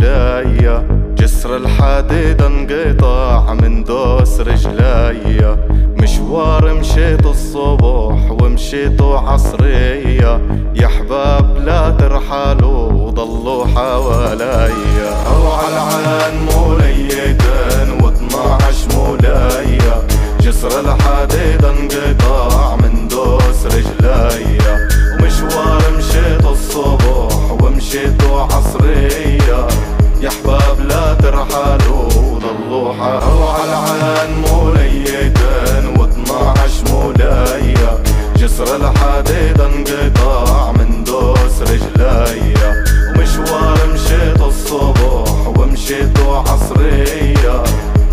رجليا، جسر الحديد انقطع من دوس رجليا. مشوار مشيت الصبح ومشيتو عصرية، يا حباب لا ترحلوا وضلوا حواليا. روح العين موليتين و12 مولايا، جسر الحديد انقطع من دوس رجليا. ومشوار مشيت الصبح ومشيتو عصرية، يا حباب لا ترحلوا وضلوا روح العين موليتين و12 مولايا، جسر الحديد انقطع من دوس رجليا. ومشوار مشيت الصبح ومشيتو عصرية،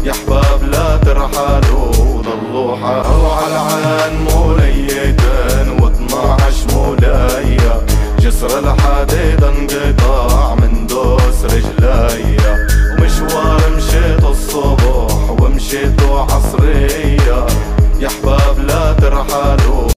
يا حباب لا ترحلوا وضلوا روح العين موليتين و12 مولايا، جسر الحديد انقطع من دوس رجليا. ومشوار مشيت الصبح ومشيتو عصرية، يا حباب